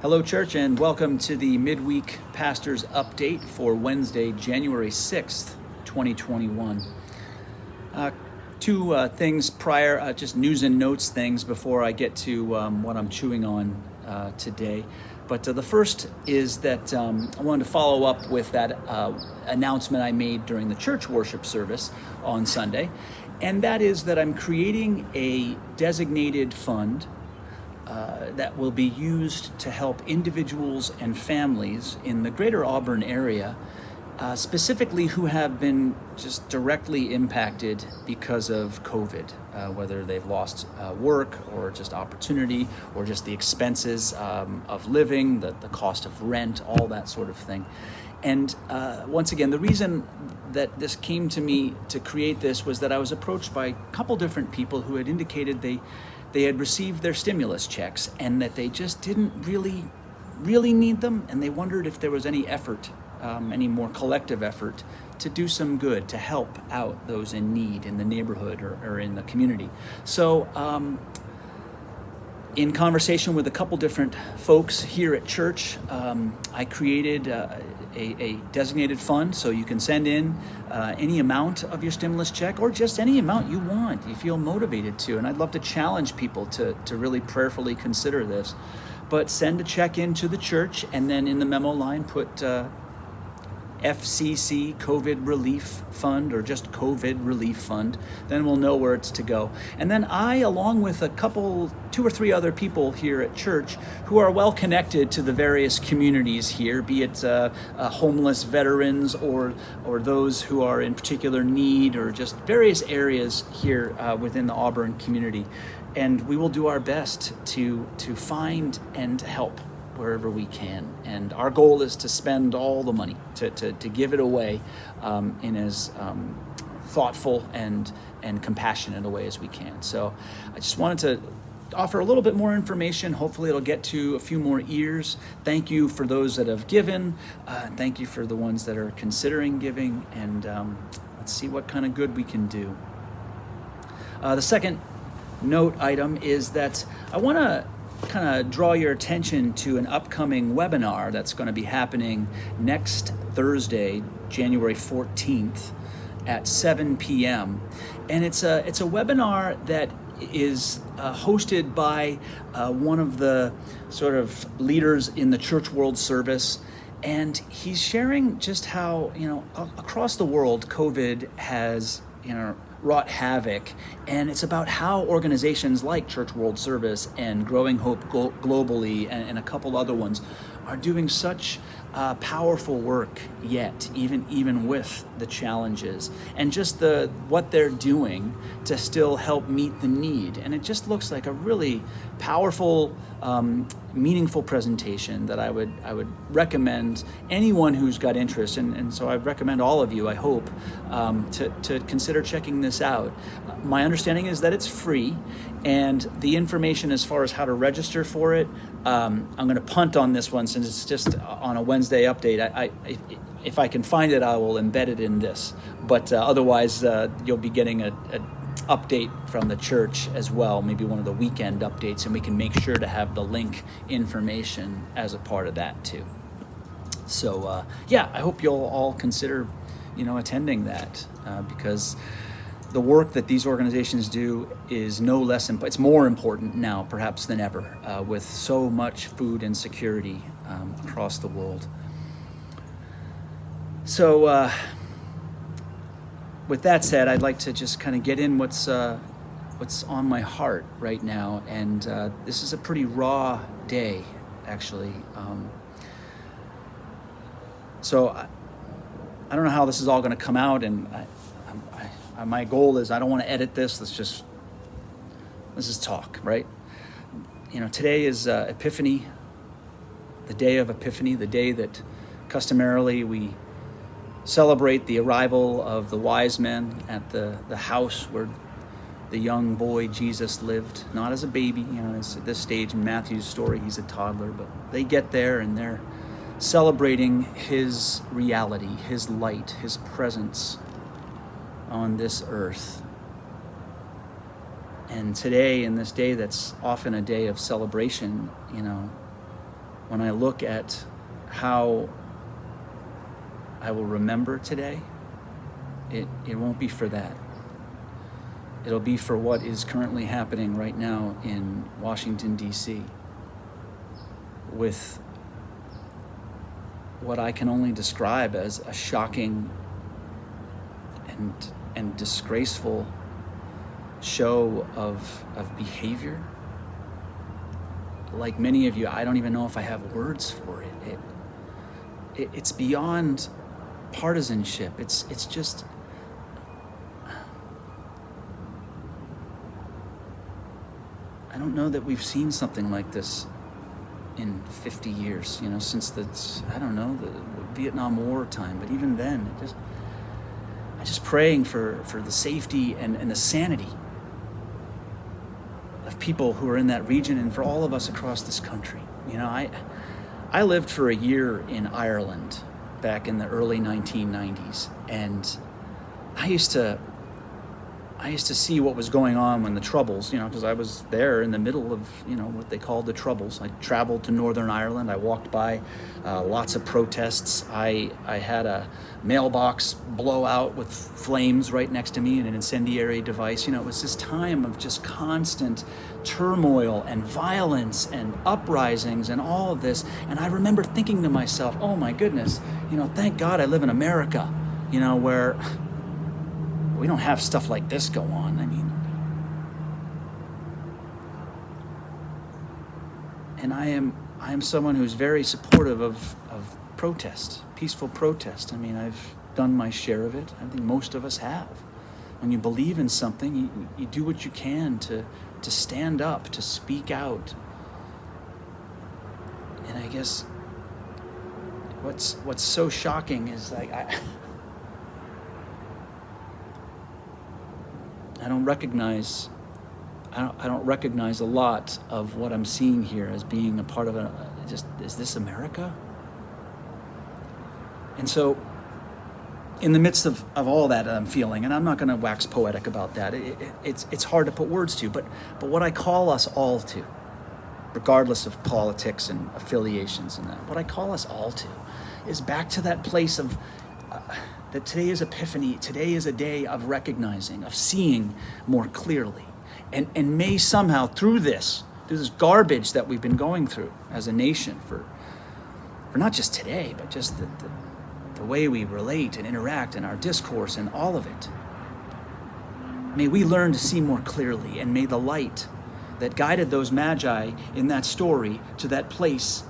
Hello, church, and welcome to the Midweek Pastor's Update for Wednesday, January 6th, 2021. Two things prior, just news and notes things before I get to what I'm chewing on today. But the first is that I wanted to follow up with that announcement I made during the church worship service on Sunday, and that is that I'm creating a designated fund that will be used to help individuals and families in the greater Auburn area, specifically who have been just directly impacted because of COVID, whether they've lost work or just opportunity or just the expenses of living, the cost of rent, all that sort of thing. And once again, the reason that this came to me to create this was that I was approached by a couple different people who had indicated they had received their stimulus checks and that they just didn't really need them, and they wondered if there was any effort, any more collective effort to do some good, to help out those in need in the neighborhood or in the community. So in conversation with a couple different folks here at church, I created a designated fund, so you can send in any amount of your stimulus check or just any amount you want, you feel motivated to. And I'd love to challenge people to really prayerfully consider this. But send a check into the church, and then in the memo line put FCC COVID Relief Fund or just COVID Relief Fund. Then we'll know where it's to go. And then I, along with two or three other people here at church who are well connected to the various communities here, be it homeless veterans or those who are in particular need, or just various areas here within the Auburn community. And we will do our best to find and help wherever we can. And our goal is to spend all the money, to give it away in as thoughtful and compassionate a way as we can. So I just wanted to offer a little bit more information. Hopefully it'll get to a few more ears. Thank you for those that have given. Thank you for the ones that are considering giving. And let's see what kind of good we can do. The second note item is that I want to kind of draw your attention to an upcoming webinar that's going to be happening next Thursday, January 14th at 7 p.m. And it's a webinar that is hosted by one of the sort of leaders in the church world service. And he's sharing just how, across the world, COVID has, wrought havoc, and it's about how organizations like Church World Service and Growing Hope globally and a couple other ones are doing such powerful work yet, even with the challenges, and just what they're doing to still help meet the need. And it just looks like a really powerful, meaningful presentation that I would recommend anyone who's got interest, and so I recommend all of you, I hope, to consider checking this out. My understanding is that it's free, and the information as far as how to register for it, I'm going to punt on this one since it's just on a Wednesday update. If I can find it, I will embed it in this. But otherwise, you'll be getting a update from the church as well, maybe one of the weekend updates, and we can make sure to have the link information as a part of that too. So I hope you'll all consider, attending that because the work that these organizations do is no less it's more important now perhaps than ever with so much food insecurity across the world. So with that said, I'd like to just kind of get in what's on my heart right now, and this is a pretty raw day, actually. So I don't know how this is all going to come out, and my goal is I don't want to edit this. Let's just talk, right? Today is Epiphany, the day of Epiphany, the day that customarily we celebrate the arrival of the wise men at the house where the young boy Jesus lived, not as a baby, as at this stage in Matthew's story, he's a toddler, but they get there and they're celebrating his reality, his light, his presence on this earth. And today, in this day that's often a day of celebration, when I look at how I will remember today, it won't be for that. It'll be for what is currently happening right now in Washington, D.C., with what I can only describe as a shocking and disgraceful show of behavior. Like many of you, I don't even know if I have words for it. It's beyond partisanship. It's just I don't know that we've seen something like this in 50 years, since the Vietnam War time. But even then, I'm just praying for the safety and the sanity of people who are in that region, and for all of us across this country. I lived for a year in Ireland back in the early 1990s, and I used to see what was going on when the Troubles, because I was there in the middle of, what they called the Troubles. I traveled to Northern Ireland. I walked by lots of protests. I had a mailbox blow out with flames right next to me and an incendiary device. It was this time of just constant turmoil and violence and uprisings and all of this. And I remember thinking to myself, oh my goodness, thank God I live in America, where we don't have stuff like this go on. And I am someone who's very supportive of protest, peaceful protest. I've done my share of it. I think most of us have. When you believe in something, you do what you can to stand up, to speak out. And I guess what's so shocking is I don't recognize a lot of what I'm seeing here as being a part of is this America? And so in the midst of all that I'm feeling, and I'm not going to wax poetic about that, it's hard to put words to, but what I call us all to, regardless of politics and affiliations and that, what I call us all to is back to that place of that today is Epiphany. Today is a day of recognizing, of seeing more clearly. And may somehow through this garbage that we've been going through as a nation for not just today, but just the way we relate and interact in our discourse and all of it, may we learn to see more clearly, and may the light that guided those magi in that story to that place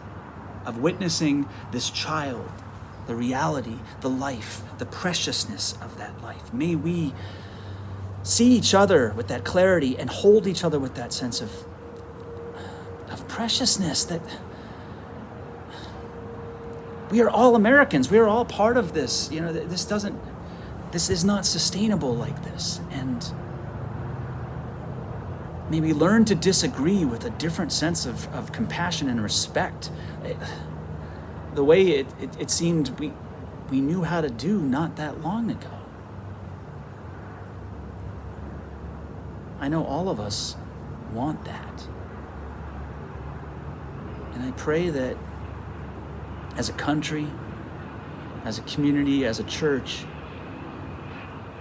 of witnessing this child, the reality, the life, the preciousness of that life. May we see each other with that clarity and hold each other with that sense of preciousness, that we are all Americans. We are all part of this. This is not sustainable like this. And may we learn to disagree with a different sense of compassion and respect. The way it seemed we knew how to do not that long ago. I know all of us want that. And I pray that as a country, as a community, as a church,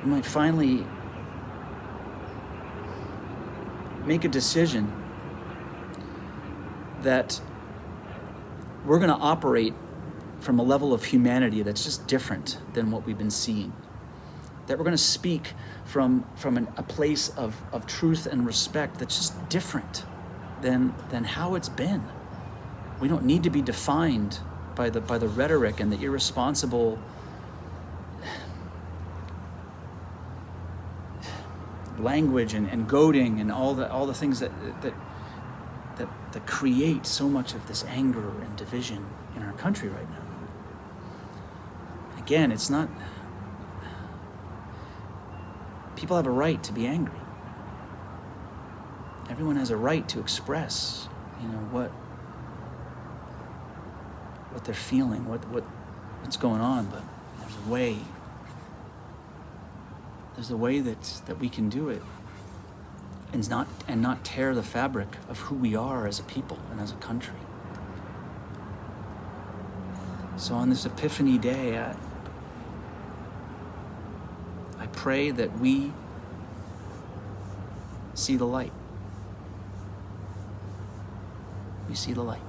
we might finally make a decision that we're going to operate from a level of humanity that's just different than what we've been seeing. That we're going to speak from a place of truth and respect that's just different than how it's been. We don't need to be defined by the rhetoric and the irresponsible language and goading and all the things that create so much of this anger and division in our country right now. Again, it's not. People have a right to be angry. Everyone has a right to express, what they're feeling, what's going on. But there's a way that we can do it, and not tear the fabric of who we are as a people and as a country. So on this Epiphany Day, I pray that we see the light. We see the light.